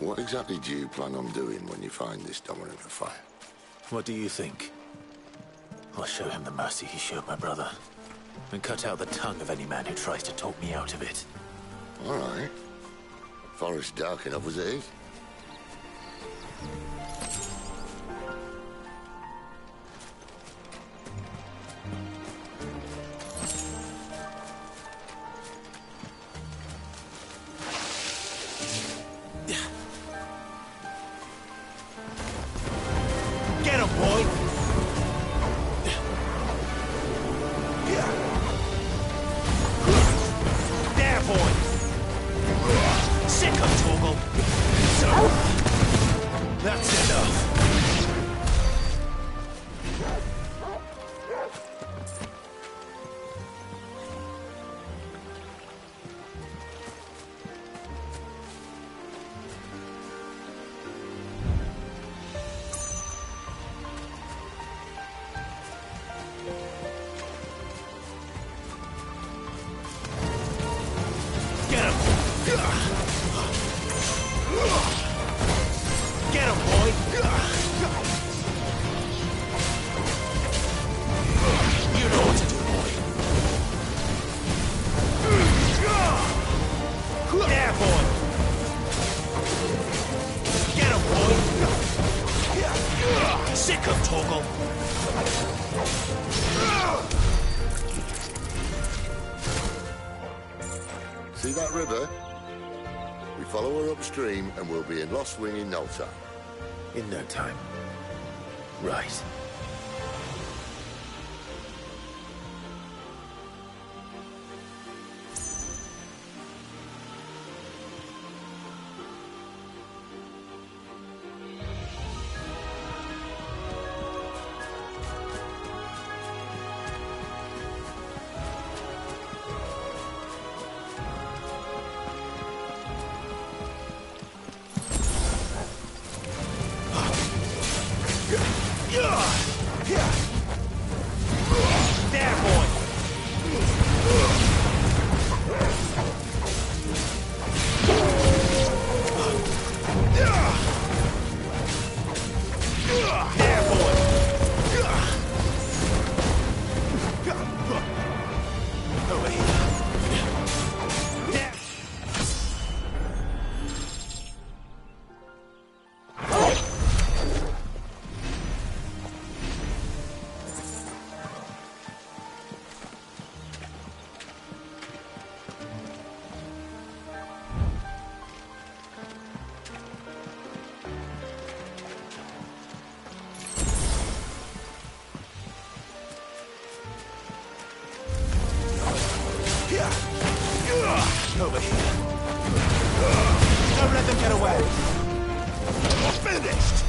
What exactly do you plan on doing when you find this dominant of fire? What do you think? I'll show him the mercy he showed my brother, and cut out the tongue of any man who tries to talk me out of it. All right. Forest dark enough as it is. See that river? We follow her upstream and we'll be in Lost Wing in no time. In no time. Right. Over here. Don't let them get away. We're finished.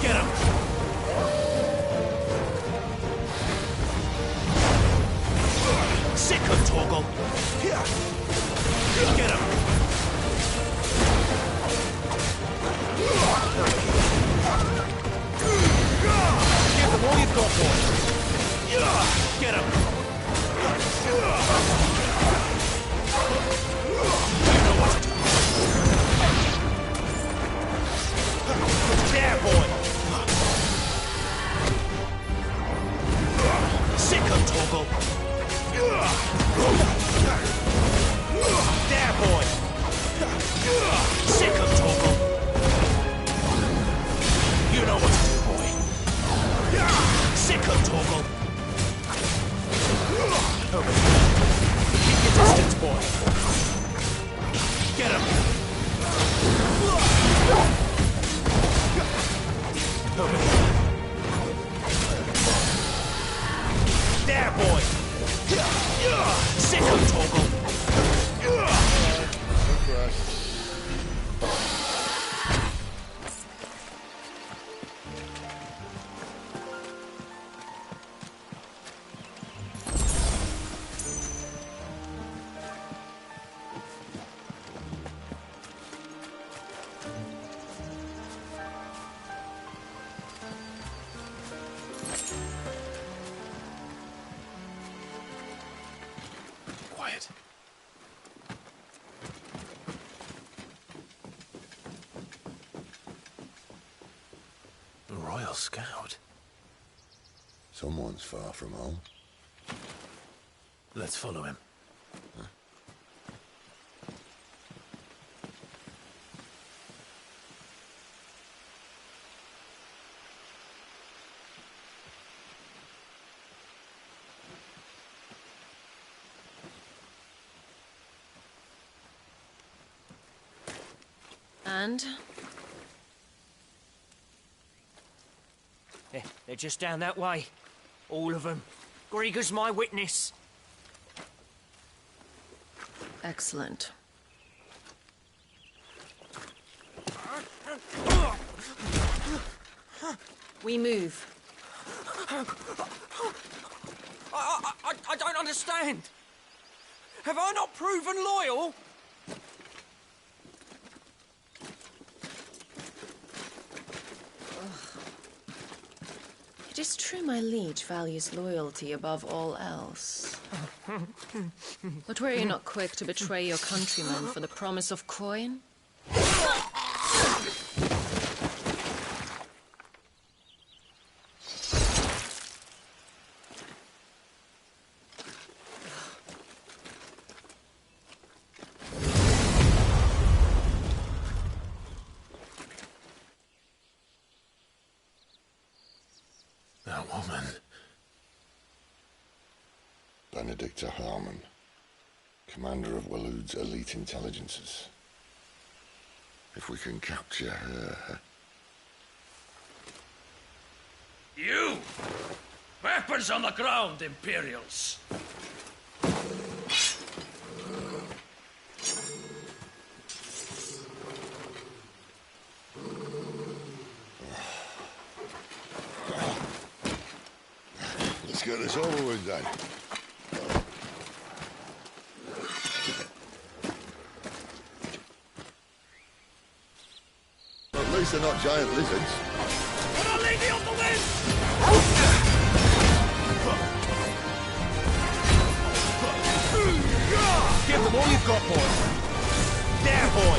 Get him! Sick of Torgal! Get him! Give them all you've got, boy! Get him! You know what to do. There, boy! Sick of Torgal! There, boy! Sick of Torgal! You know what to do, boy! Sick of Torgal! Over here. Keep your distance, boy! Get him! Over here. There, boy! Sick of Torgal! Quiet. A Royal Scout? Someone's far from home. Let's follow him. And? They're just down that way. All of them. Grieger's my witness. Excellent. We move. I don't understand. Have I not proven loyal? It is true my liege values loyalty above all else. But were you not quick to betray your countrymen for the promise of coin? That woman. Benedicta Harmon, commander of Waloed's elite intelligences. If we can capture her... You! Weapons on the ground, Imperials! Let's get this over with then. At least they're not giant lizards. Put a lady on the wind! Give them all you've got, boy. There, boy.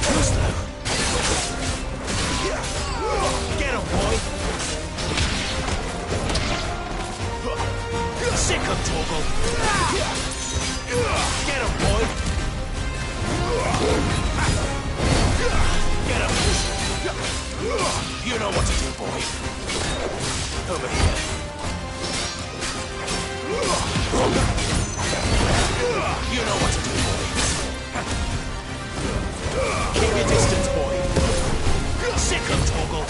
Who's that? Get him, boy. Sick of Torgal. Get him, boy. Get him. You know what to do, boy. Over here. You know what to do, boy. Keep your distance, boy. Sick of Torgal.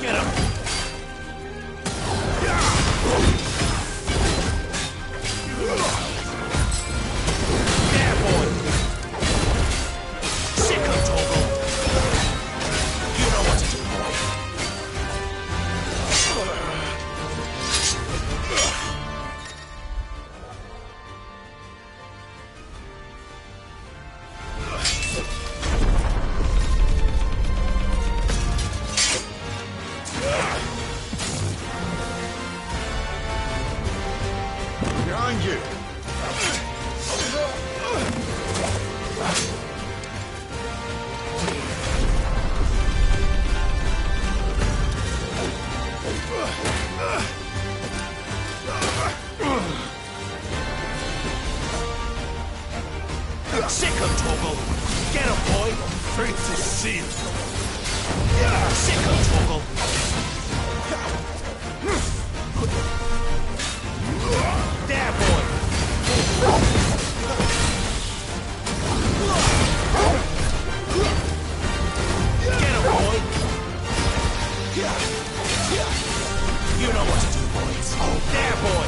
Get him. There, boy. Sick of Torgal. You know what to do, boy. Behind you! Sick of Torgal. Get him, boy. Fate is sealed. Sick of Torgal. There, boy. Get him, boy. You know what to do, boys. Oh, there, boy!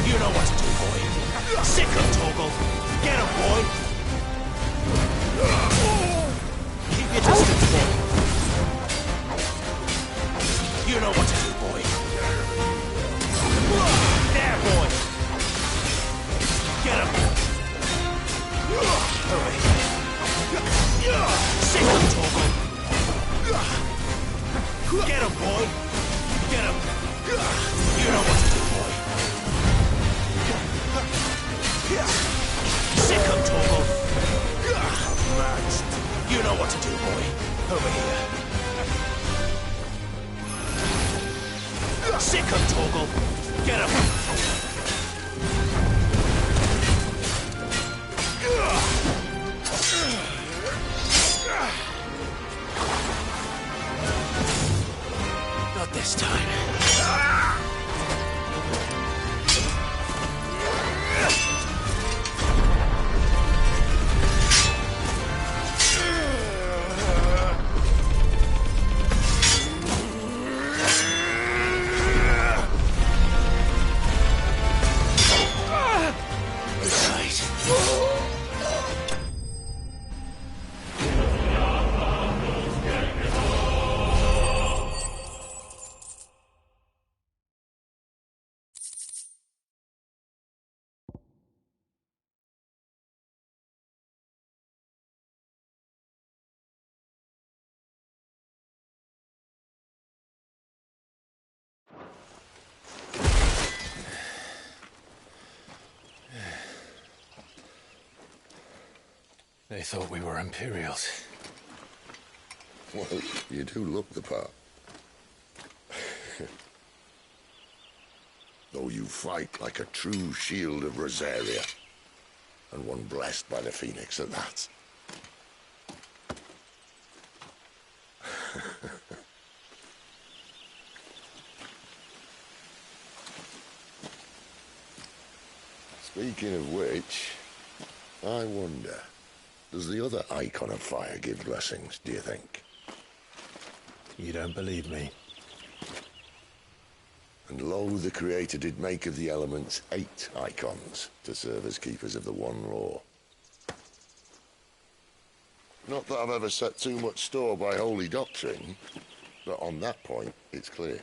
You know what to do, boy. Sick of Toggle. Get him, boy. Keep your distance, boy. You know what to do, boy. There, boy. Get him. Over here. Sick of Toggle. Get him, boy. Get him. You know what to do, boy. Sick of Toggle. Matched. You know what to do, boy. Over here. Sick of Toggle. Get him. Not this time. They thought we were Imperials. Well, you do look the part. Though you fight like a true shield of Rosaria. And one blessed by the Phoenix at that. Speaking of which, I wonder, does the other icon of fire give blessings, do you think? You don't believe me? And lo, the Creator did make of the elements 8 icons to serve as keepers of the one law. Not that I've ever set too much store by holy doctrine, but on that point, it's clear.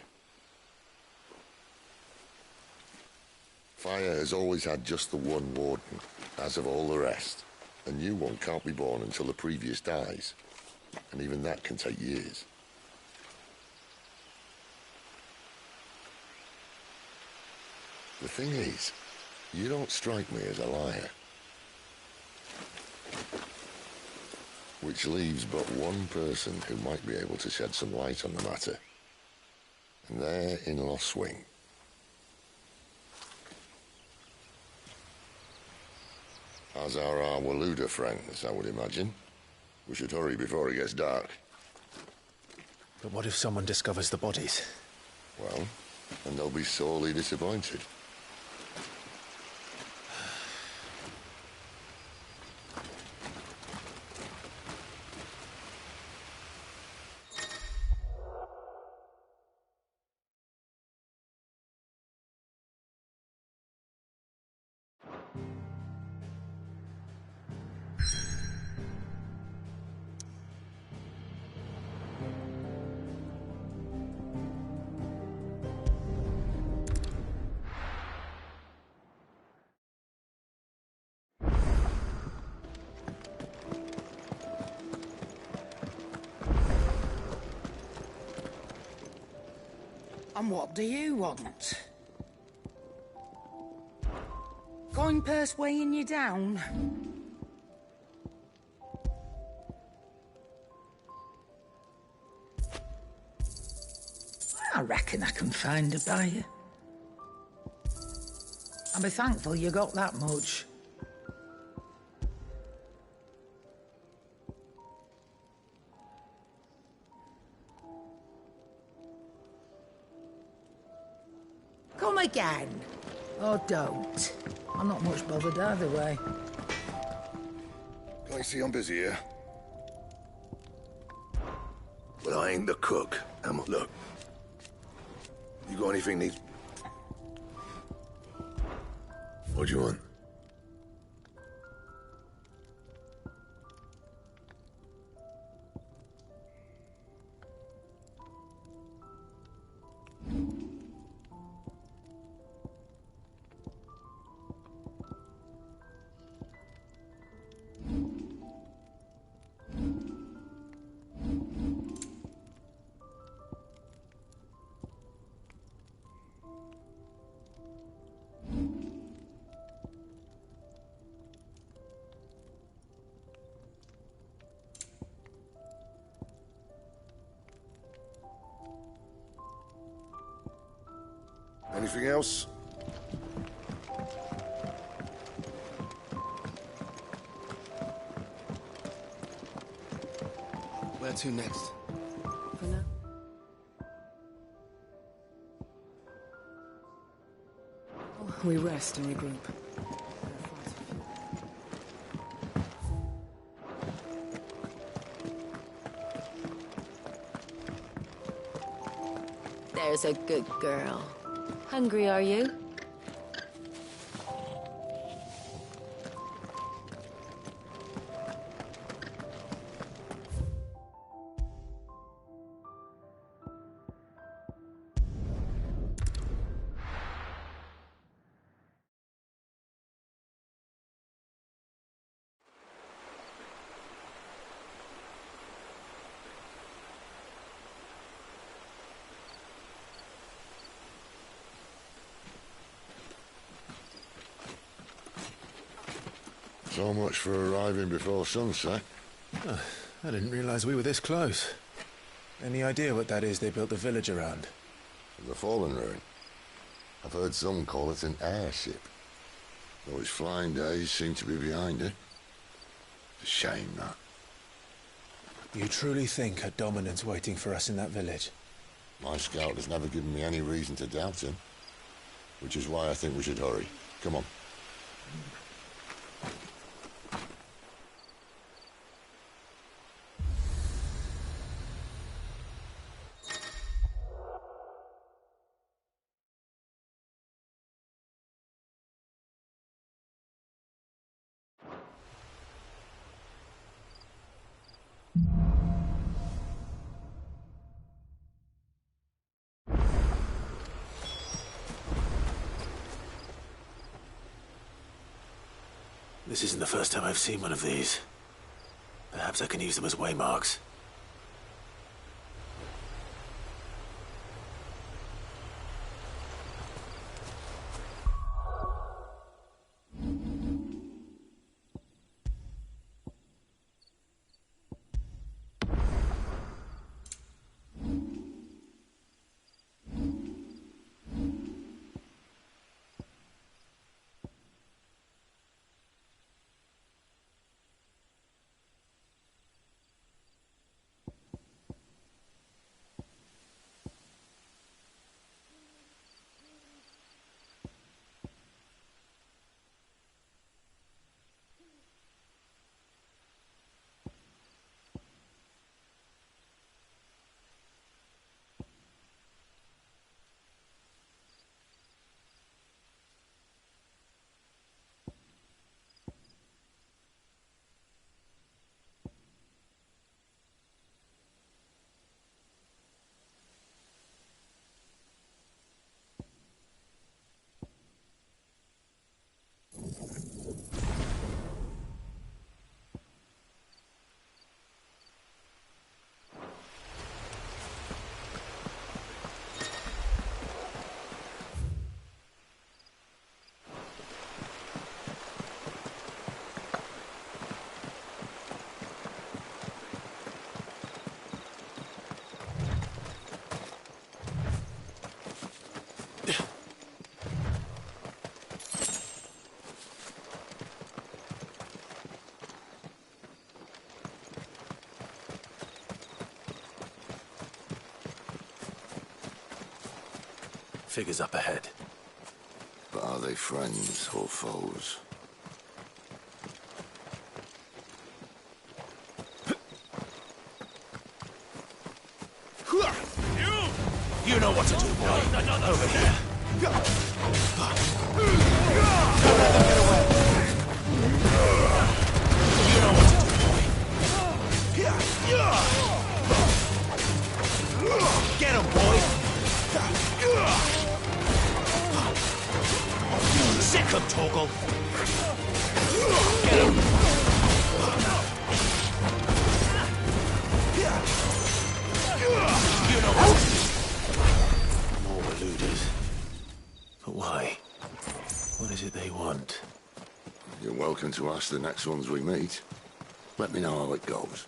Fire has always had just the one warden, as of all the rest. A new one can't be born until the previous dies, and even that can take years. The thing is, you don't strike me as a liar. Which leaves but one person who might be able to shed some light on the matter. And they're in Lost Wing. As are our Waluda friends, I would imagine. We should hurry before it gets dark. But what if someone discovers the bodies? Well, and they'll be sorely disappointed. And what do you want? Coin purse weighing you down? I reckon I can find a buyer. I'll be thankful you got that much. come again. Or don't. I'm not much bothered either way. Can't you see I'm busy here? Well, I ain't the cook. Look. You got anything needs... What do you want? Anything else? Where to next? For now. We rest and regroup. There's a good girl. Hungry, are you? So much for arriving before sunset. I didn't realize we were this close. Any idea what that is they built the village around? The fallen ruin. I've heard some call it an airship. Though its flying days seem to be behind it. It's a shame, that. You truly think a dominant's waiting for us in that village? My scout has never given me any reason to doubt him. Which is why I think we should hurry. Come on. This isn't the first time I've seen one of these. Perhaps I can use them as waymarks. Figures up ahead. But are they friends or foes? You know what to do, boy. Over here. Don't let them get away. You know what to do, boy. Get him, boy. Sick him, Torgal. Get him. You know what to do. More eluders. But why? What is it they want? You're welcome to ask the next ones we meet. Let me know how it goes.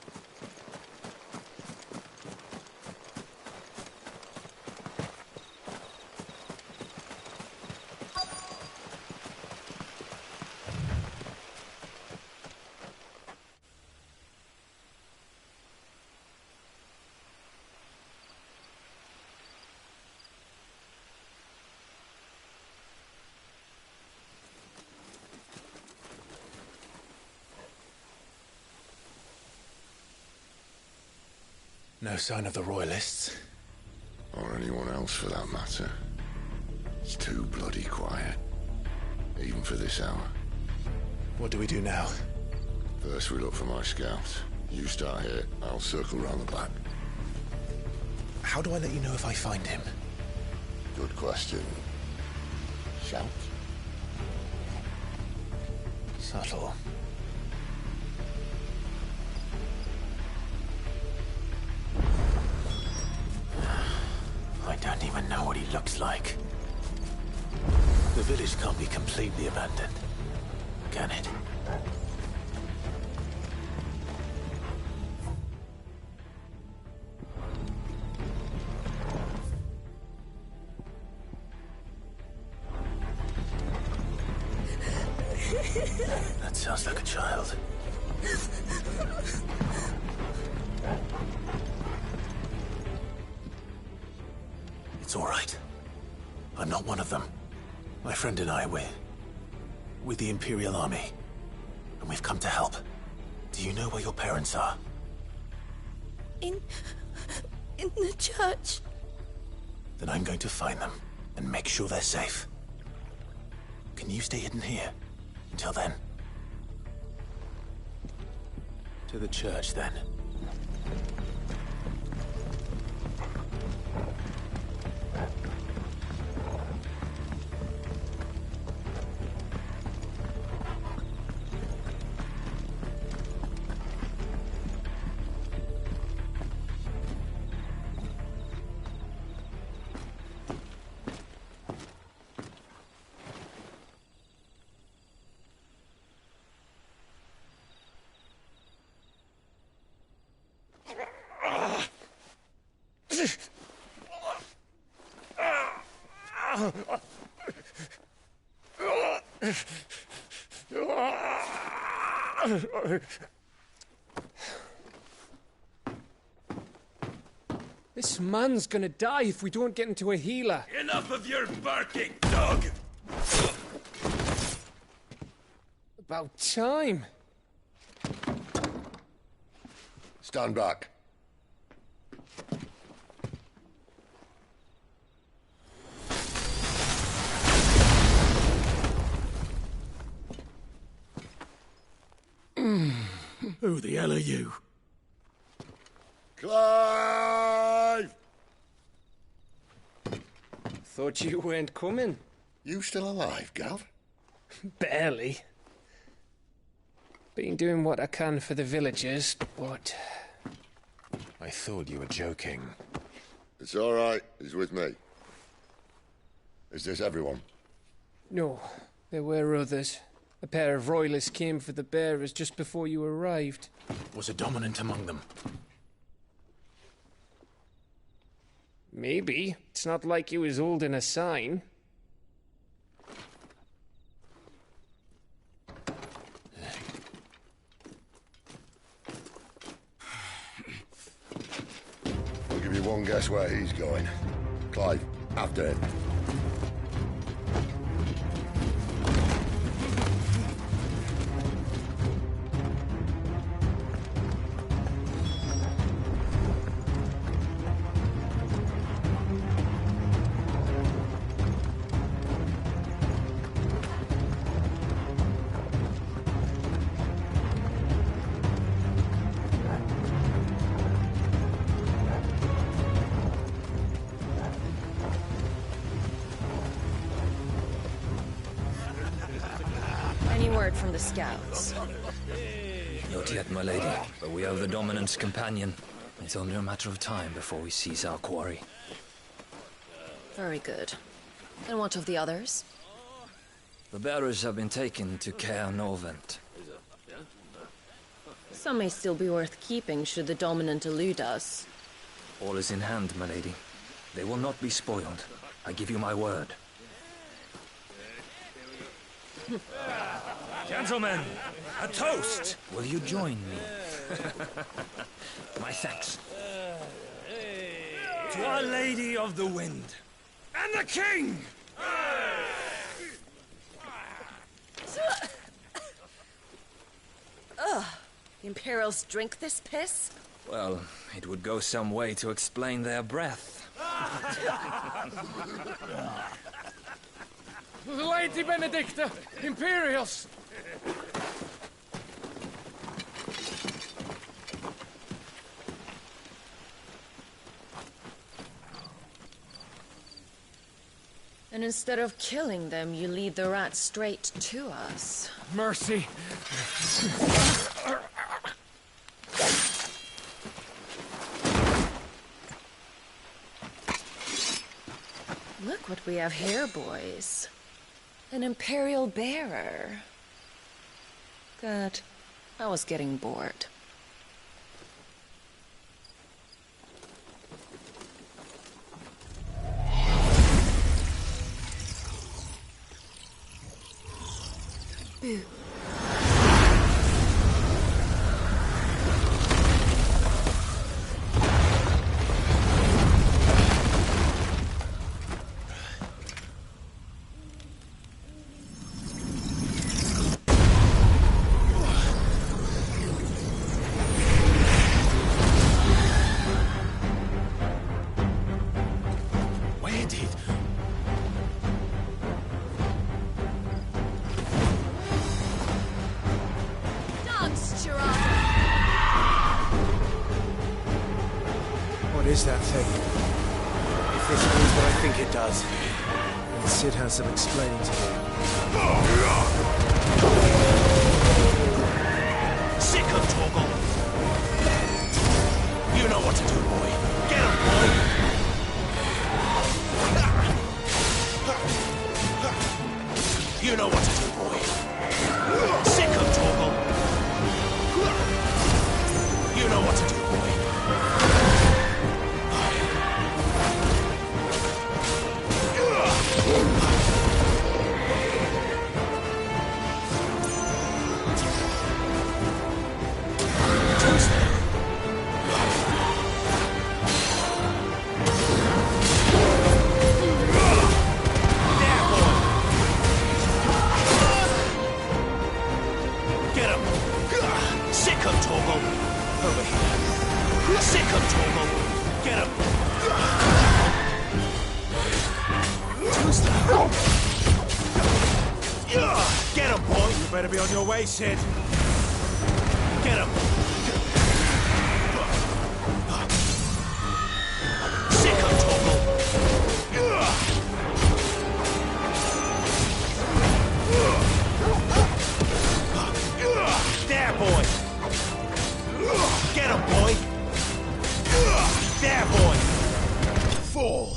No sign of the Royalists. Or anyone else for that matter. It's too bloody quiet. Even for this hour. What do we do now? First we look for my scouts. You start here, I'll circle round the back. How do I let you know if I find him? Good question. Shout? Subtle. I don't even know what he looks like. The village can't be completely abandoned, can it? That sounds like a child. It's all right. I'm not one of them. My friend and I, we're with the Imperial Army. And we've come to help. Do you know where your parents are? In the church. Then I'm going to find them and make sure they're safe. Can you stay hidden here until then? To the church, then. This man's gonna die if we don't get into a healer. Enough of your barking, dog! About time. Stand back. Who the hell are you? Clive! Thought you weren't coming. You still alive, Gav? Barely. Been doing what I can for the villagers, but... I thought you were joking. It's all right. He's with me. Is this everyone? No, there were others. A pair of royalists came for the bearers just before you arrived. Was a dominant among them? Maybe. It's not like he was holding a sign. I'll give you one guess where he's going. Clive, after him. heard from the scouts? Not yet, my lady, but we have the Dominant's companion. It's only a matter of time before we seize our quarry. Very good. And what of the others? The bearers have been taken to Caer Norvent. Some may still be worth keeping should the Dominant elude us. All is in hand, my lady. They will not be spoiled. I give you my word. Gentlemen, a toast! Will you join me? My thanks. To Our Lady of the Wind. And the King! Ugh. The Imperials drink this piss? Well, it would go some way to explain their breath. Lady Benedicta! Imperials! And instead of killing them, you lead the rats straight to us. Mercy! Look what we have here, boys. An Imperial bearer. Good. I was getting bored. Boo. What is that thing? If this means what I think it does, then Sid has some explaining to do. Sick of Torgal! You know what to do, boy. Get him, boy! You know what to do, boy. Sick of Torgal! You know what to do, boy. Better be on your way, Sid. Get him! Sick of Torgal! There, boy! Get him, boy! There, boy! Fall!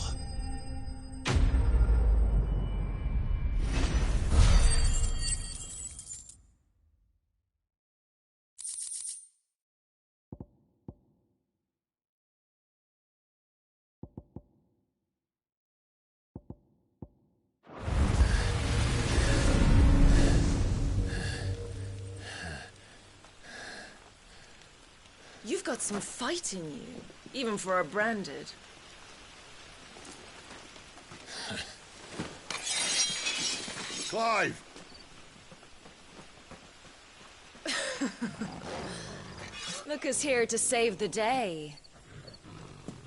You've got some fight in you, even for a branded. Clive! Look who's here to save the day.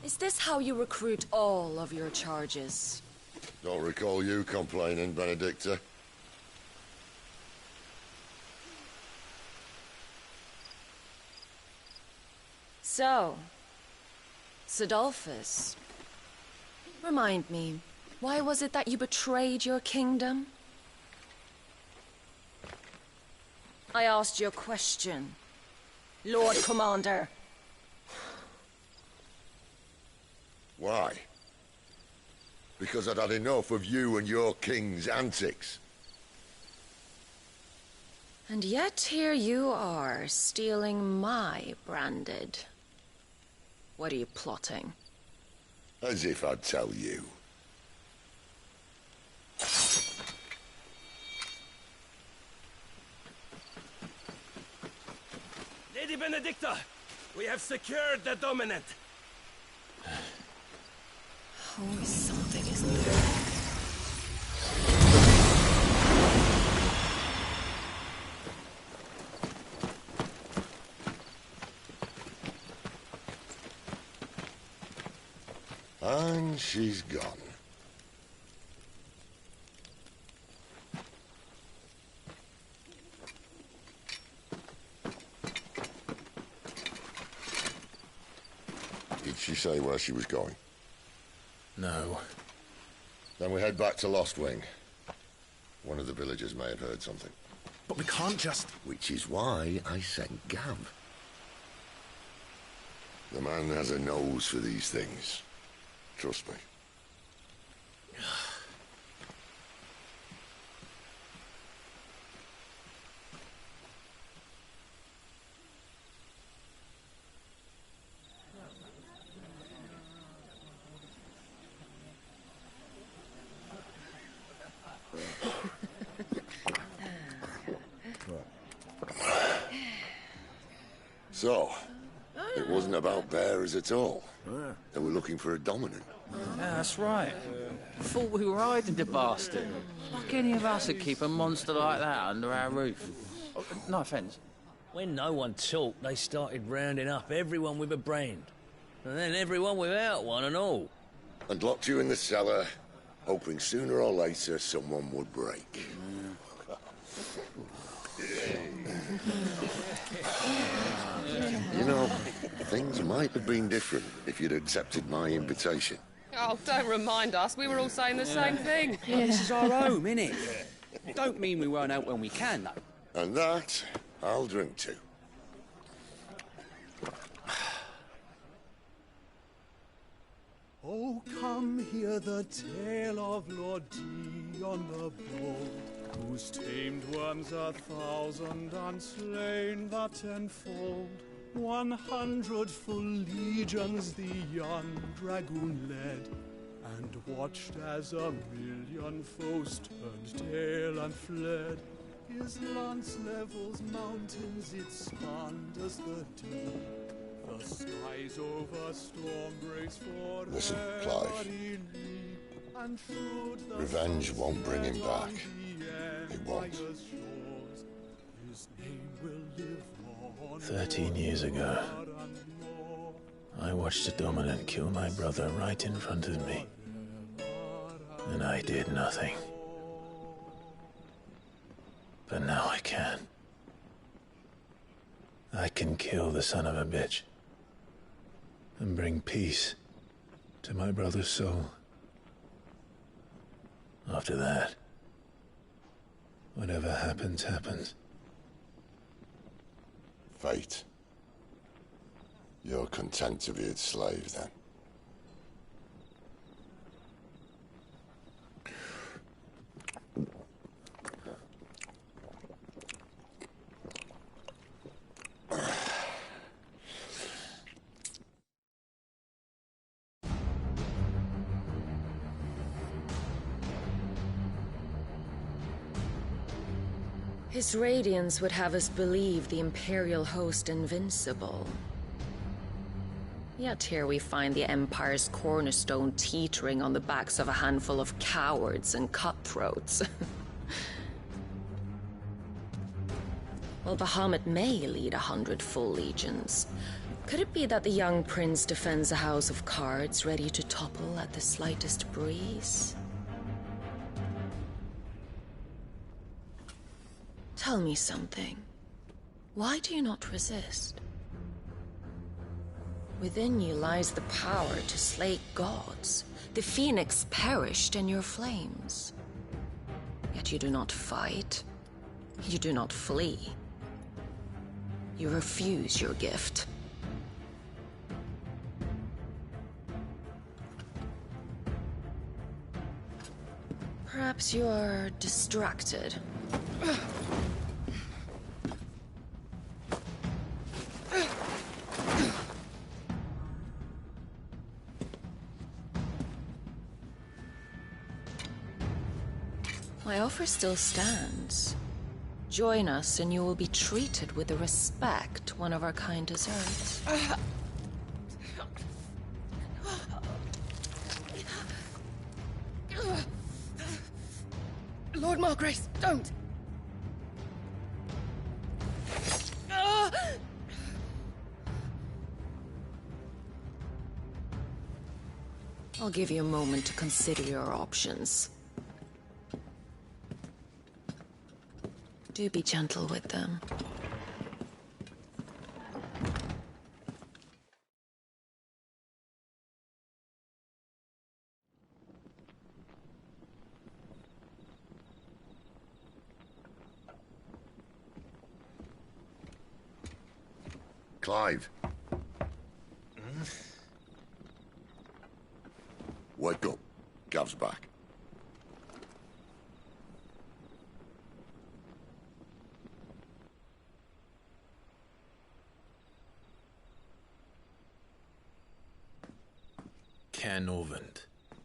Is this how you recruit all of your charges? Don't recall you complaining, Benedicta. So, Sidolphus, remind me, why was it that you betrayed your kingdom? I asked you a question, Lord Commander. Why? Because I'd had enough of you and your king's antics. And yet here you are, stealing my branded. What are you plotting? As if I'd tell you. Lady Benedicta, we have secured the dominant. Always something, isn't there? And she's gone. Did she say where she was going? No. Then we head back to Lost Wing. One of the villagers may have heard something. But we can't just... Which is why I sent Gav. The man has a nose for these things. Trust me. So, it wasn't about bearers at all. They were looking for a dominant. Yeah, that's right. Thought we were hiding the bastard. Like any of us would keep a monster like that under our roof. Oh, no offence. When no one talked, they started rounding up everyone with a brand. And then everyone without one and all. And locked you in the cellar, hoping sooner or later someone would break. You know, things might have been different if you'd accepted my invitation. Oh, don't remind us. We were all saying the same thing. Yeah, this is our home, innit? Don't mean we won't out when we can, though. And that, I'll drink to. Oh, come hear the tale of Lord Dion the Bold, who's tamed worms 1,000 and slain the 10-fold. 100 full legions the young dragoon led, and watched as 1,000,000 foes turned tail and fled. His lance levels mountains, it spanned as the deep. The skies over storm breaks for Listen, Clive. Revenge won't bring him back. It won't. 13 years ago, I watched a dominant kill my brother right in front of me. And I did nothing. But now I can. I can kill the son of a bitch and bring peace to my brother's soul. After that, whatever happens, happens. Fate. You're content to be its slave, then? His radiance would have us believe the Imperial host invincible. Yet here we find the Empire's cornerstone teetering on the backs of a handful of cowards and cutthroats. Well, Bahamut may lead 100 full legions. Could it be that the young prince defends a house of cards ready to topple at the slightest breeze? Tell me something. Why do you not resist? Within you lies the power to slay gods. The phoenix perished in your flames. Yet you do not fight. You do not flee. You refuse your gift. Perhaps you are distracted. My offer still stands. Join us and you will be treated with the respect one of our kind deserves. Lord Margrace, don't! I'll give you a moment to consider your options. Do be gentle with them. Clive. Wake up. Gav's back. Caernarvon.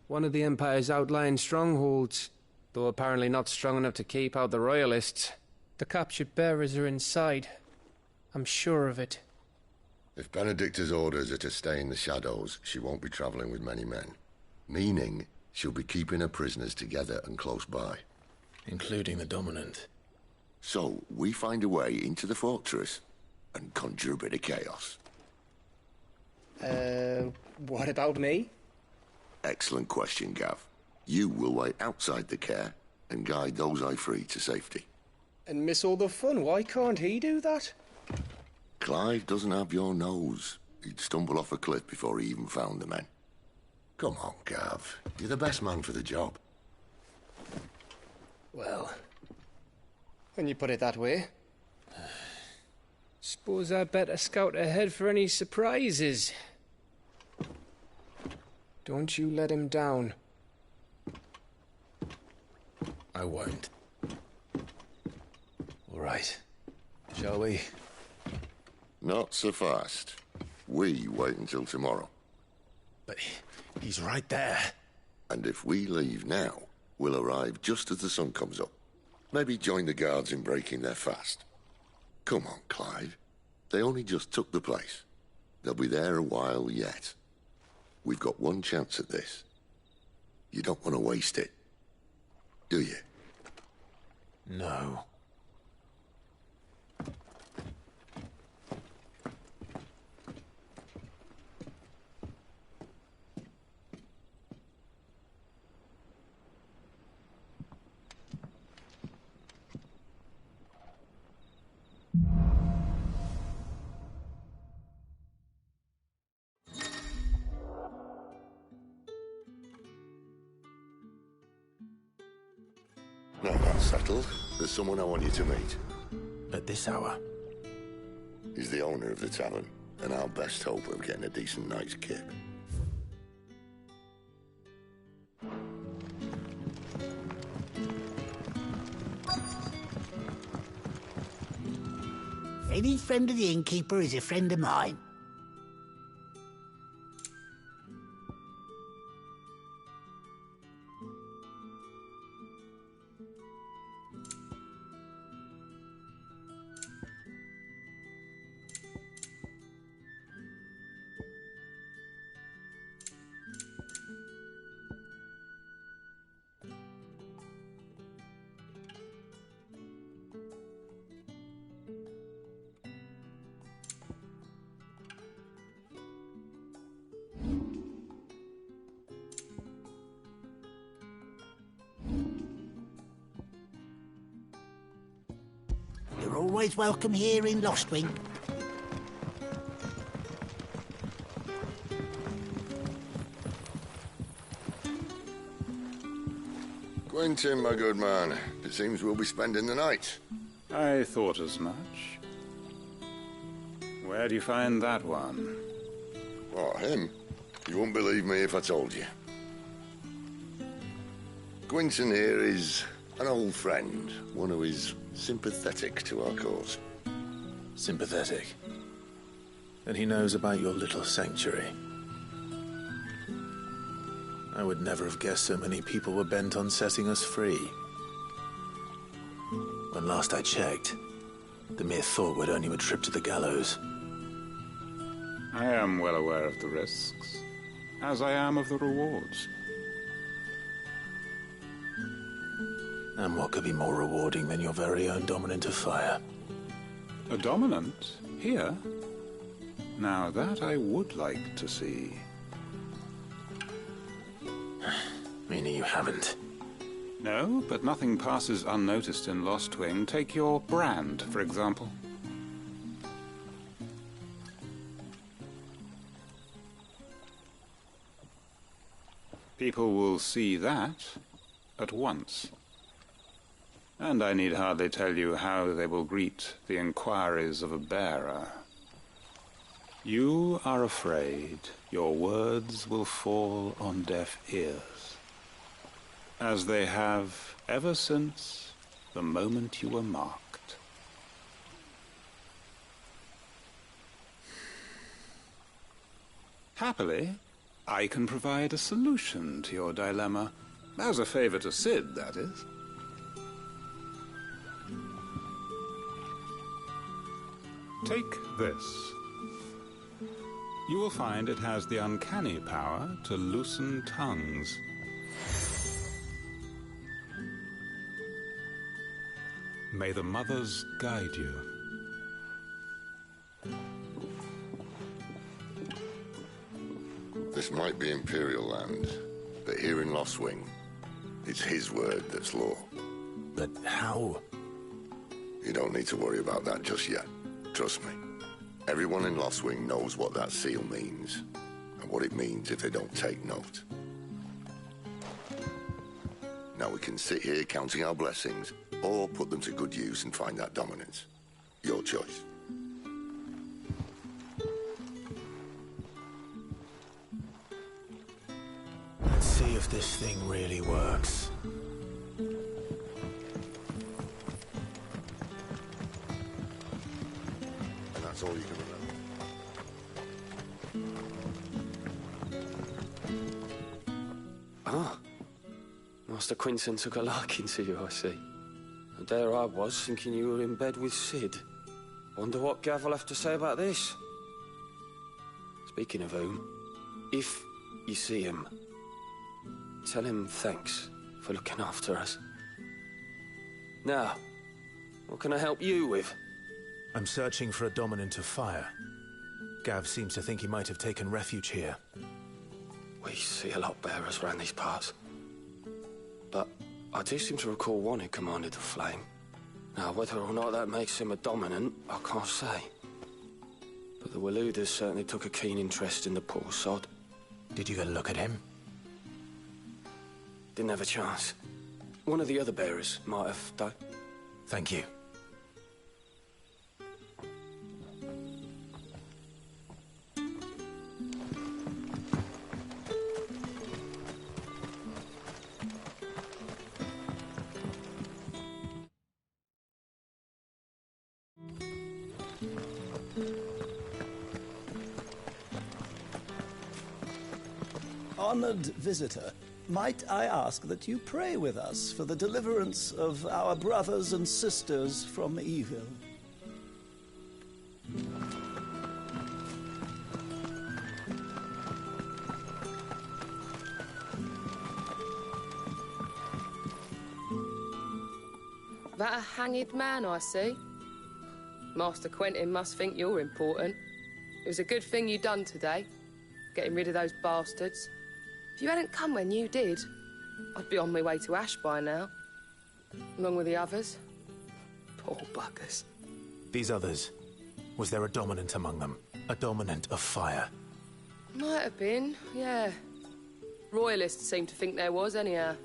One of the Empire's outlying strongholds, though apparently not strong enough to keep out the Royalists. The captured bearers are inside. I'm sure of it. If Benedicta's orders are to stay in the shadows, she won't be travelling with many men. Meaning, she'll be keeping her prisoners together and close by. Including the Dominant. So, we find a way into the fortress and conjure a bit of chaos. What about me? Excellent question, Gav. You will wait outside the care and guide those I free to safety. And miss all the fun. Why can't he do that? Clive doesn't have your nose. He'd stumble off a cliff before he even found the men. Come on, Gav. You're the best man for the job. Well, when you put it that way. Suppose I'd better scout ahead for any surprises. Don't you let him down. I won't. All right. Shall we? Not so fast. We wait until tomorrow. But he's right there. And if we leave now, we'll arrive just as the sun comes up. Maybe join the guards in breaking their fast. Come on, Clive. They only just took the place. They'll be there a while yet. We've got one chance at this. You don't want to waste it, do you? No. Now that's settled. There's someone I want you to meet. At this hour? He's the owner of the tavern, and our best hope of getting a decent night's kip. Any friend of the innkeeper is a friend of mine. You're always welcome here in Lostwing. Quentin, my good man. It seems we'll be spending the night. I thought as much. Where do you find that one? Oh, him? You wouldn't believe me if I told you. Gwynson here is an old friend, one who is sympathetic to our cause. Sympathetic? And he knows about your little sanctuary. I would never have guessed so many people were bent on setting us free. When last I checked, the mere thought would earn you a trip to the gallows. I am well aware of the risks, as I am of the rewards. And what could be more rewarding than your very own dominant of fire? A dominant? Here? Now that I would like to see. Meaning you haven't? No, but nothing passes unnoticed in Lostwing. Take your brand, for example. People will see that at once. And I need hardly tell you how they will greet the inquiries of a bearer. You are afraid your words will fall on deaf ears, as they have ever since the moment you were marked. Happily, I can provide a solution to your dilemma, as a favor to Sid, that is. Take this. You will find it has the uncanny power to loosen tongues. May the mothers guide you. This might be Imperial land, but here in Lostwing, it's his word that's law. But how? You don't need to worry about that just yet. Trust me. Everyone in Lostwing knows what that seal means, and what it means if they don't take note. Now we can sit here counting our blessings, or put them to good use and find that dominance. Your choice. Let's see if this thing really works. And that's all you can remember. Ah. Master Quinton took a liking to you, I see. And there I was, thinking you were in bed with Sid. Wonder what Gav will have to say about this. Speaking of whom, if you see him, tell him thanks for looking after us. Now, what can I help you with? I'm searching for a dominant of fire. Gav seems to think he might have taken refuge here. We see a lot bearers around these parts. But I do seem to recall one who commanded the flame. Now, whether or not that makes him a dominant, I can't say. But the Waluders certainly took a keen interest in the poor sod. Did you get a look at him? Didn't have a chance. One of the other bearers might have, though. Thank you. Honored visitor, might I ask that you pray with us for the deliverance of our brothers and sisters from evil? That a hanged man I see? Master Quentin must think you're important. It was a good thing you done today, getting rid of those bastards. If you hadn't come when you did, I'd be on my way to Ash by now, along with the others. Poor buggers. These others, was there a dominant among them? A dominant of fire? Might have been, yeah. Royalists seem to think there was, anyhow.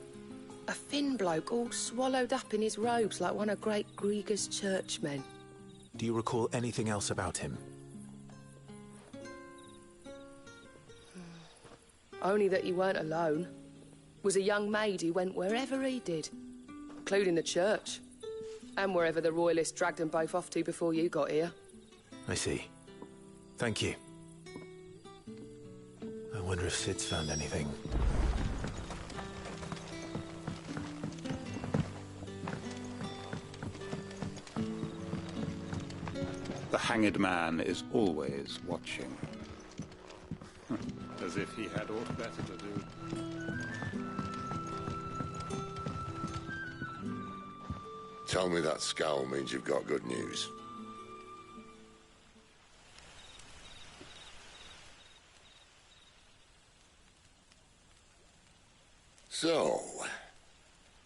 A thin bloke all swallowed up in his robes like one of Great Gregor's churchmen. Do you recall anything else about him? Only that you weren't alone. Was a young maid who went wherever he did, including the church, and wherever the royalists dragged them both off to before you got here. I see. Thank you. I wonder if Sid's found anything. The hanged man is always watching. As if he had aught better to do. Tell me that scowl means you've got good news. So,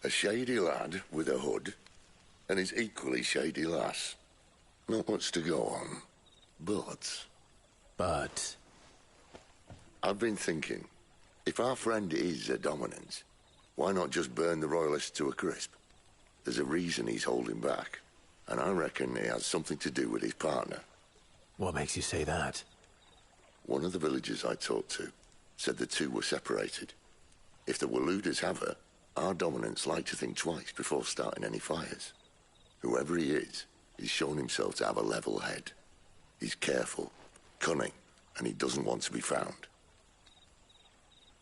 a shady lad with a hood, and his equally shady lass. Not much to go on, but... I've been thinking, if our friend is a dominant, why not just burn the royalists to a crisp? There's a reason he's holding back, and I reckon it has something to do with his partner. What makes you say that? One of the villagers I talked to said the two were separated. If the Waluders have her, our dominants like to think twice before starting any fires. Whoever he is, he's shown himself to have a level head. He's careful, cunning, and he doesn't want to be found.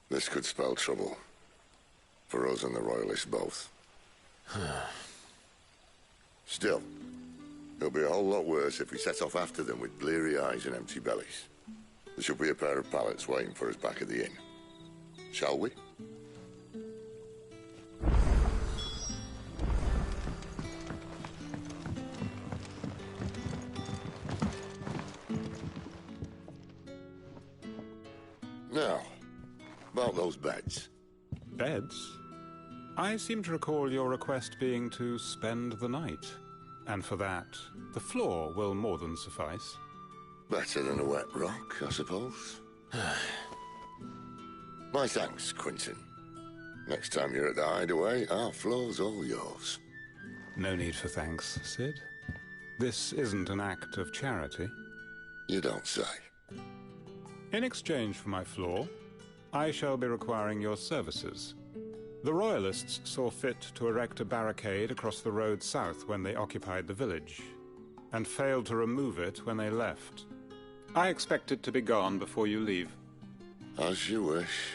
This could spell trouble. For us and the royalists both. Still, it'll be a whole lot worse if we set off after them with bleary eyes and empty bellies. There should be a pair of pallets waiting for us back at the inn. Shall we? Now, about those beds. Beds? I seem to recall your request being to spend the night. And for that, the floor will more than suffice. Better than a wet rock, I suppose. My thanks, Quentin. Next time you're at the hideaway, our floor's all yours. No need for thanks, Sid. This isn't an act of charity. You don't say. In exchange for my floor, I shall be requiring your services. The Royalists saw fit to erect a barricade across the road south when they occupied the village, and failed to remove it when they left. I expect it to be gone before you leave. As you wish.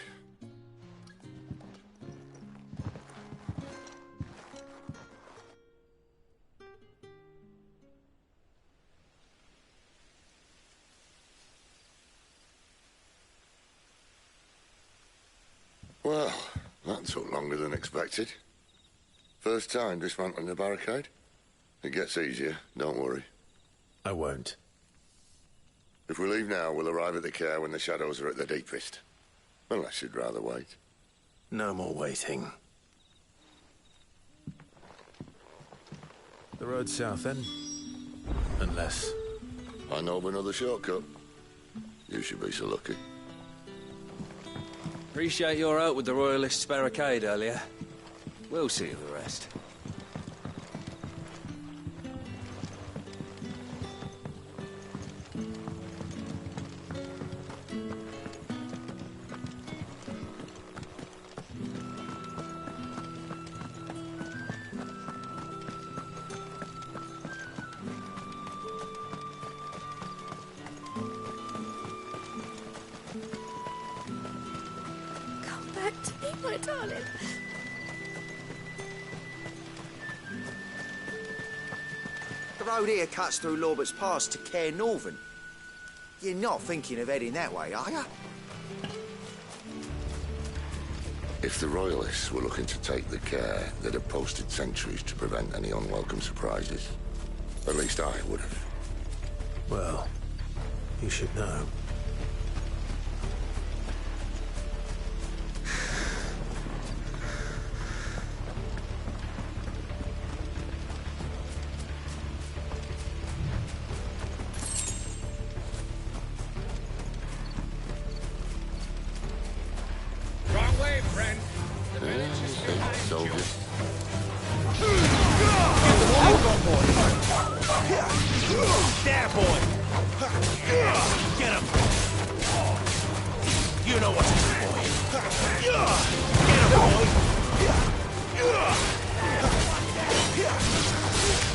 Well, that took longer than expected. First time dismantling the barricade? It gets easier, don't worry. I won't. If we leave now, we'll arrive at the care when the shadows are at their deepest. Unless you'd rather wait. No more waiting. The road south, then? Unless... I know of another shortcut. You should be so lucky. Appreciate your help with the Royalists' barricade earlier. We'll see you the rest. My darling. The road here cuts through Lorbert's Pass to Care Northern. You're not thinking of heading that way, are you? If the Royalists were looking to take the care, they'd have posted sentries to prevent any unwelcome surprises. At least I would have. Well, you should know. There, boy! Get him! You know what to do, boy.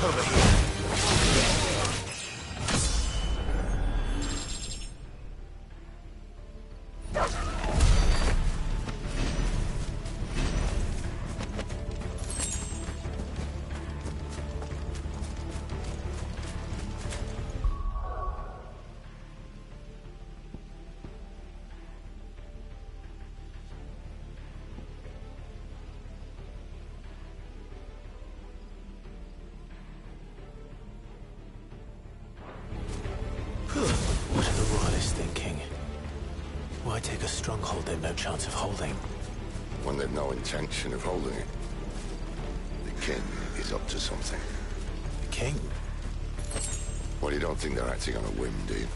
Over here. What are the Royalists thinking? Why take a stronghold they've no chance of holding? When they've no intention of holding it. The king is up to something. The king? Well, you don't think they're acting on a whim, do you?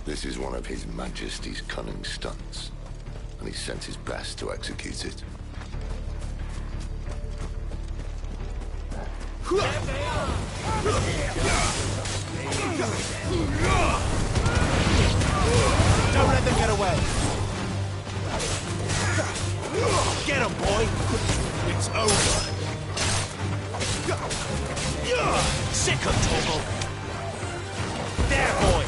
This is one of His Majesty's cunning stunts, and he's sent his best to execute it. Don't let them get away. Get him, boy. It's over. Sick of trouble. There, boy.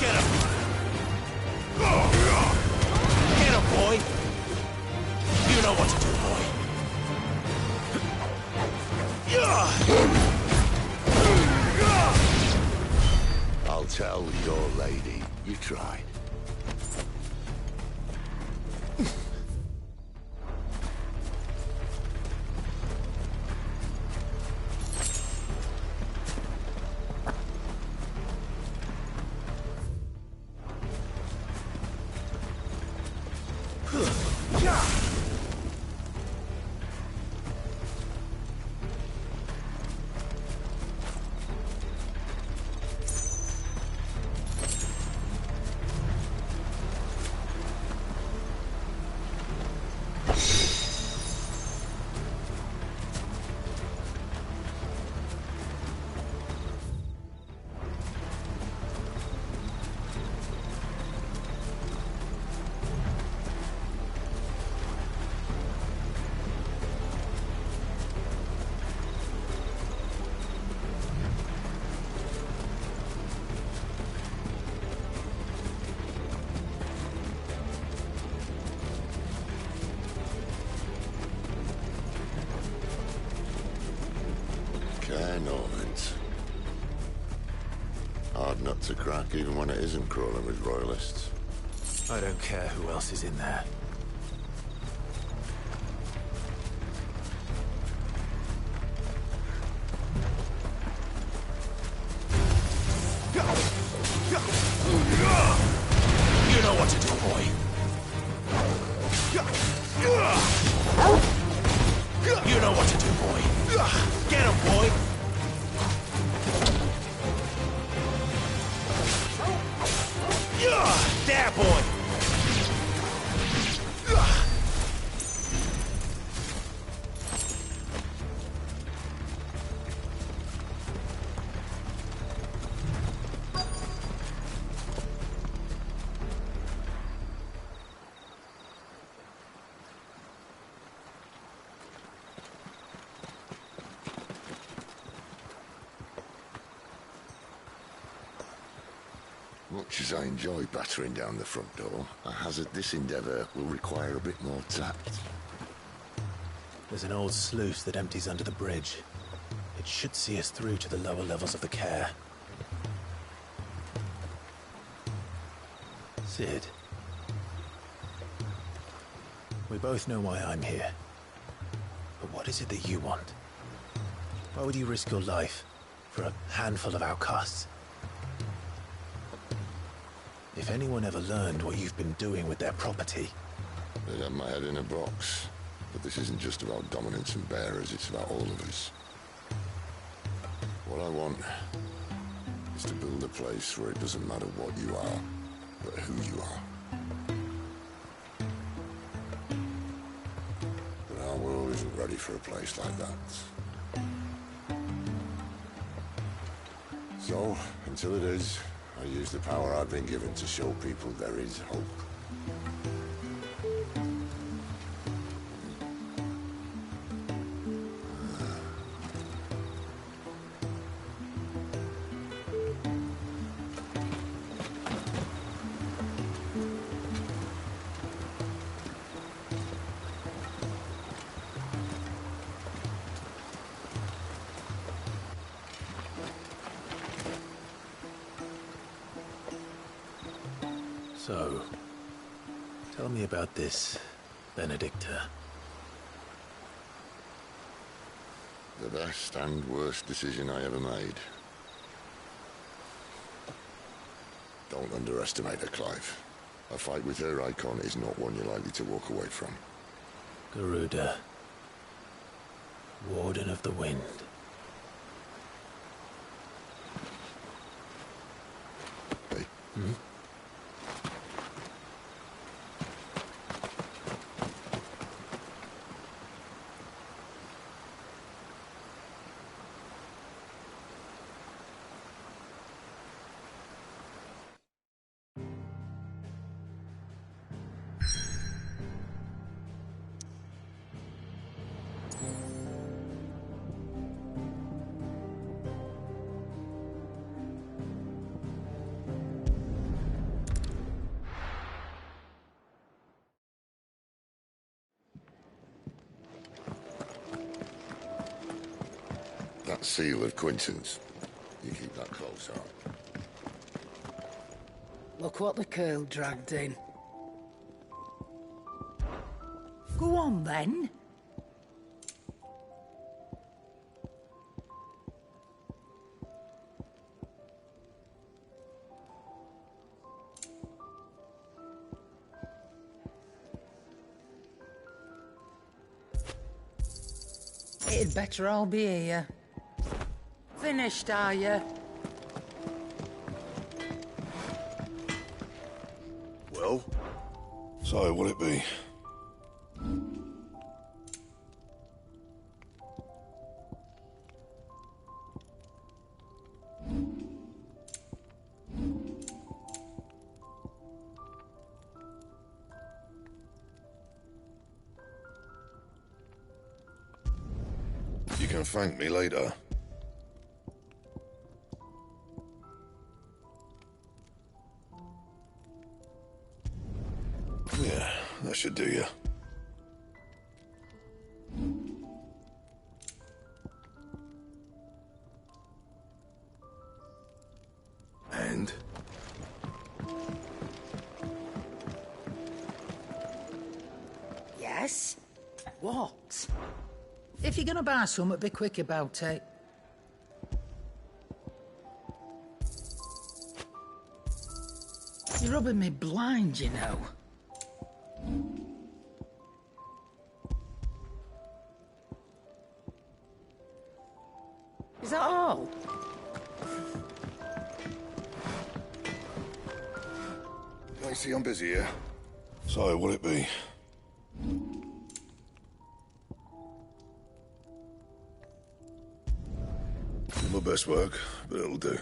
Get him. Get him, boy. You know what to do, boy. I'll tell your lady you tried. Hard nut to crack, even when it isn't crawling with royalists. I don't care who else is in there. You know what to do, boy. You know what to do, boy. Get him, boy. There, boy. Much as I enjoy battering down the front door, I hazard this endeavour will require a bit more tact. There's an old sluice that empties under the bridge. It should see us through to the lower levels of the care. Sid. We both know why I'm here. But what is it that you want? Why would you risk your life for a handful of outcasts? If anyone ever learned what you've been doing with their property... They'd have my head in a box. But this isn't just about dominance and bearers, it's about all of us. What I want is to build a place where it doesn't matter what you are, but who you are. But our world isn't ready for a place like that. So, until it is, I use the power I've been given to show people there is hope. So, tell me about this Benedicta. The best and worst decision I ever made. Don't underestimate her, Clive. A fight with her icon is not one you're likely to walk away from. Garuda. Warden of the Wind. Hey. Hmm? That seal of Quinton's. You keep that close, huh? Look what the curl dragged in. Go on, then. It'd better all be here. Finished, are you? Well? So, what'll it be? You can thank me later. Yeah, that should do you. And? Yes? What? If you're gonna buy something, be quick about it. You're rubbing me blind, you know. Is that all? I see I'm busy here. So, what'll it be? My best work, but it'll do.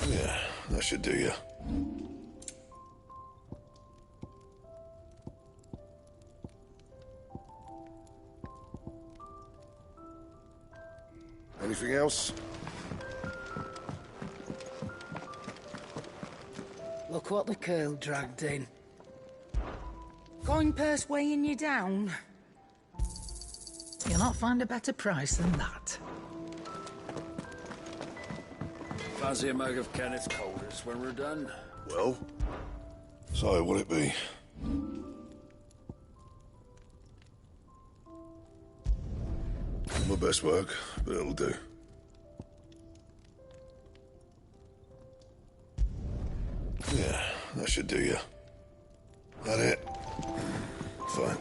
Yeah, that should do you. Anything else? Look what the curl dragged in. Coin purse weighing you down? You'll not find a better price than that. Fancy a mug of Kenneth's coldest when we're done? Well? So, what'll it be? My best work, but it'll do. Yeah, that should do you. That it? Fine.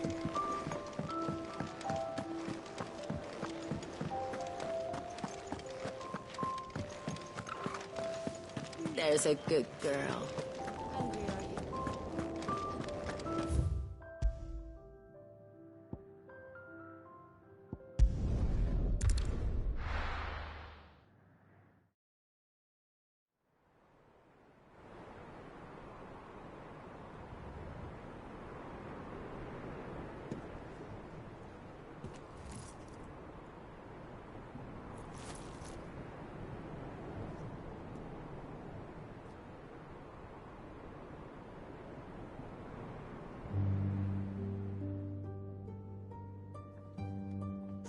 There's a good girl.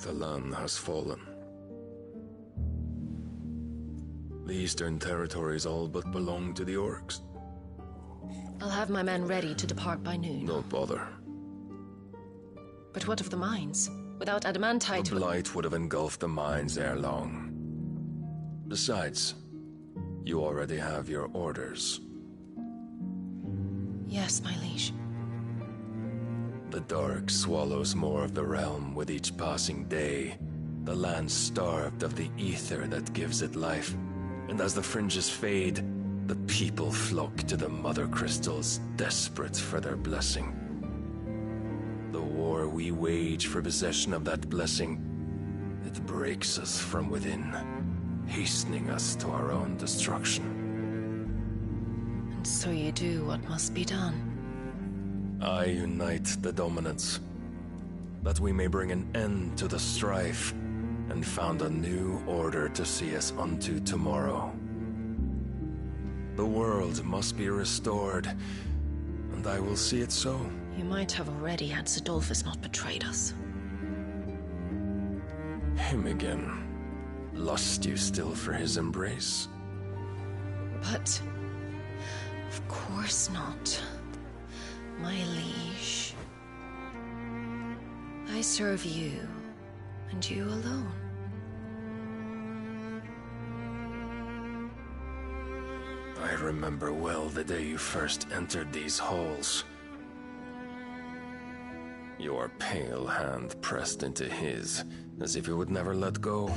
The land has fallen. The Eastern Territories all but belong to the orcs. I'll have my men ready to depart by noon. Don't bother. But what of the mines? Without adamantite... The blight would have engulfed the mines ere long. Besides, you already have your orders. Yes, my liege. The dark swallows more of the realm with each passing day. The land starved of the ether that gives it life. And as the fringes fade, the people flock to the mother crystals, desperate for their blessing. The war we wage for possession of that blessing, it breaks us from within, hastening us to our own destruction. And so you do what must be done. I unite the dominants, that we may bring an end to the strife, and found a new order to see us unto tomorrow. The world must be restored, and I will see it so. You might have already had Sidolphus not betrayed us. Him again. Lust you still for his embrace? But... of course not. My liege. I serve you, and you alone. I remember well the day you first entered these halls. Your pale hand pressed into his, as if you would never let go.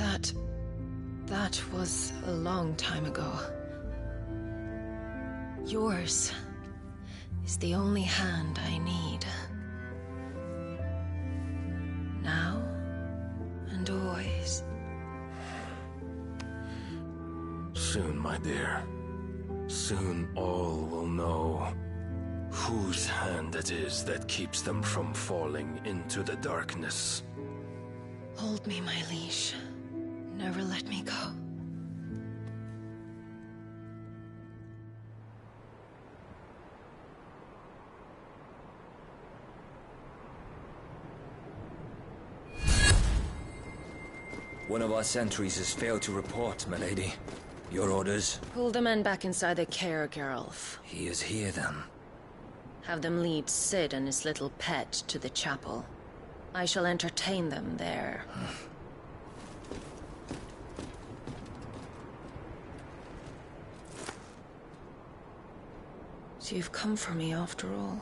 That was a long time ago. Yours is the only hand I need. Now and always. Soon, my dear. Soon all will know whose hand it is that keeps them from falling into the darkness. Hold me, my liege. Never let me go. One of our sentries has failed to report, my lady. Your orders? Pull the men back inside their care, Geralf. He is here, then. Have them lead Sid and his little pet to the chapel. I shall entertain them there. So you've come for me after all.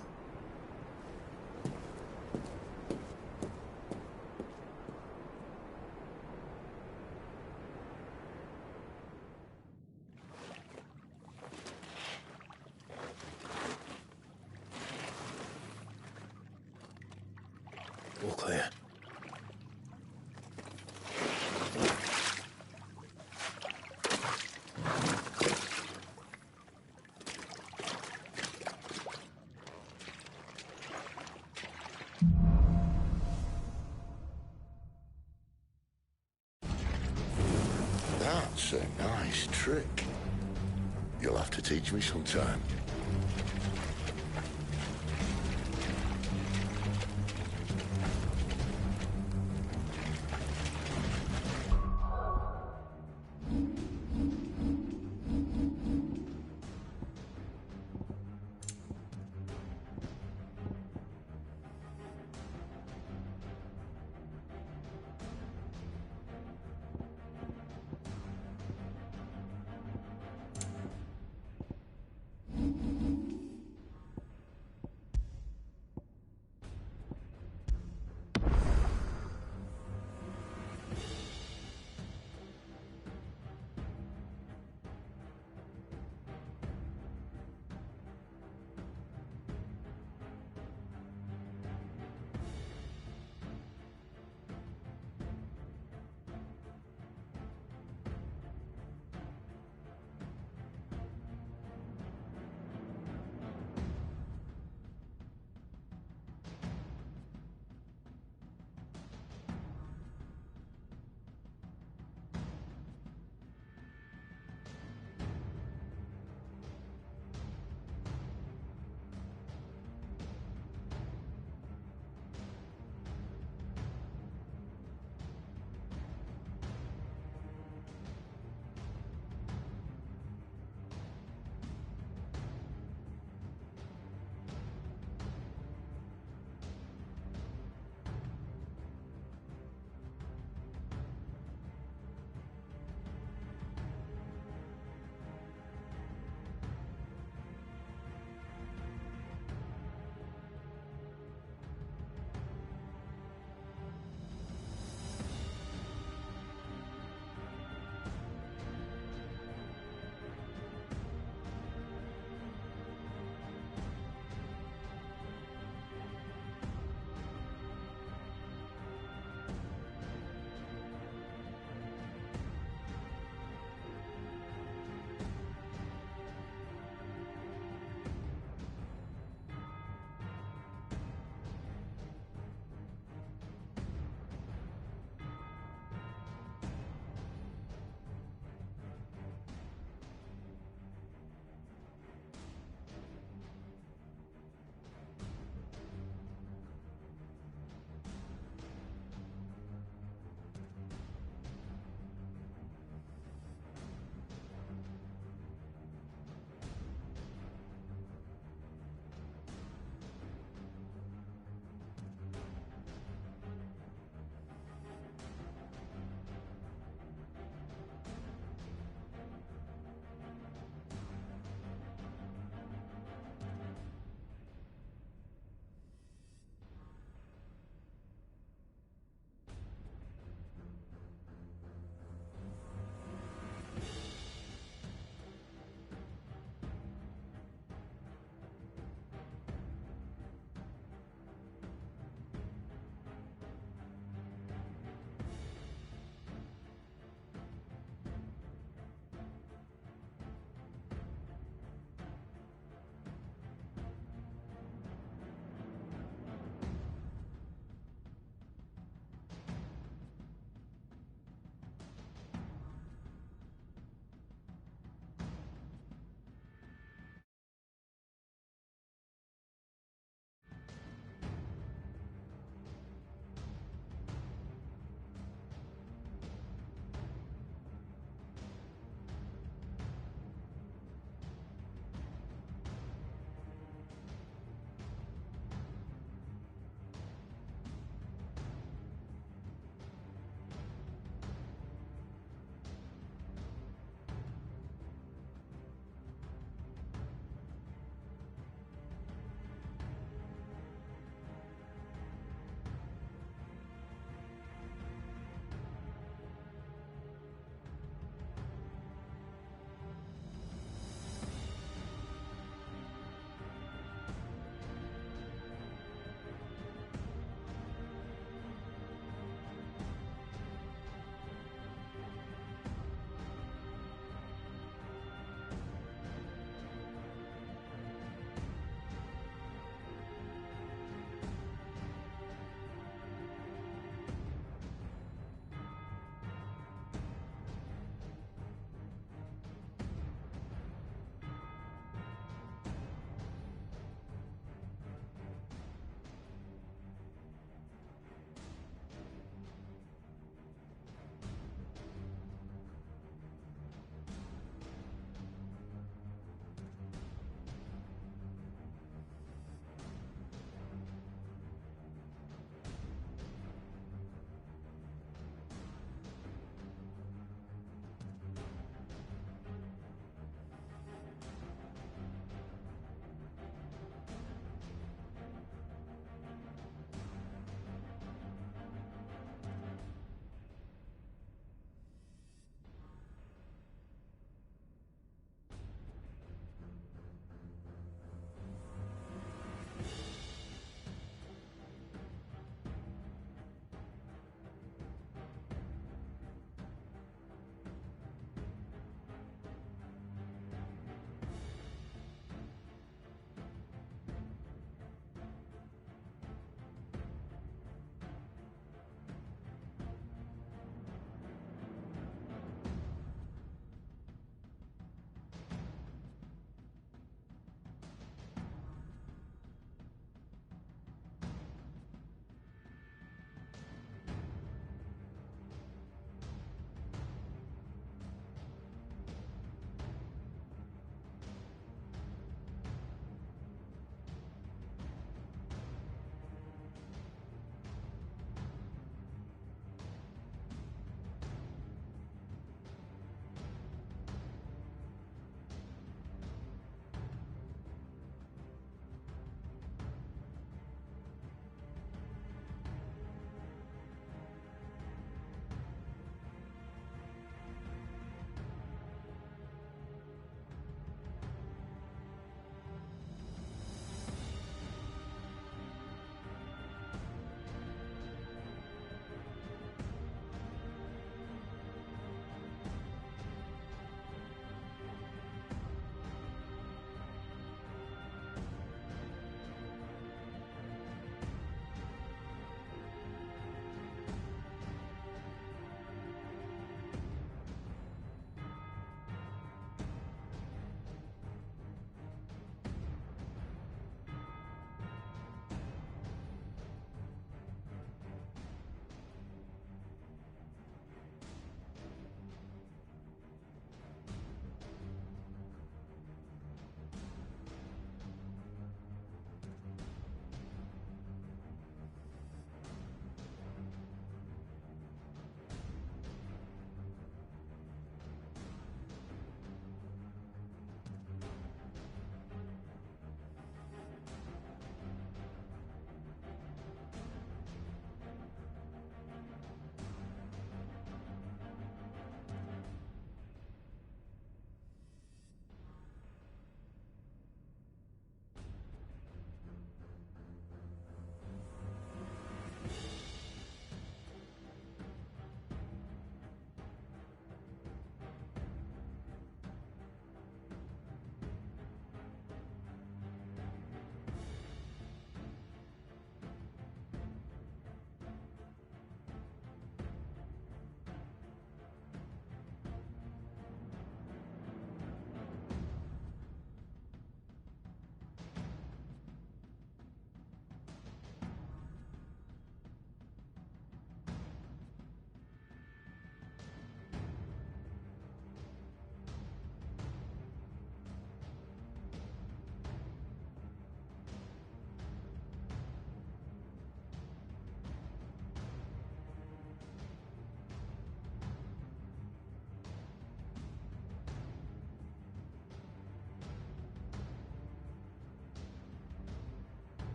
All clear. That's a nice trick. You'll have to teach me sometime.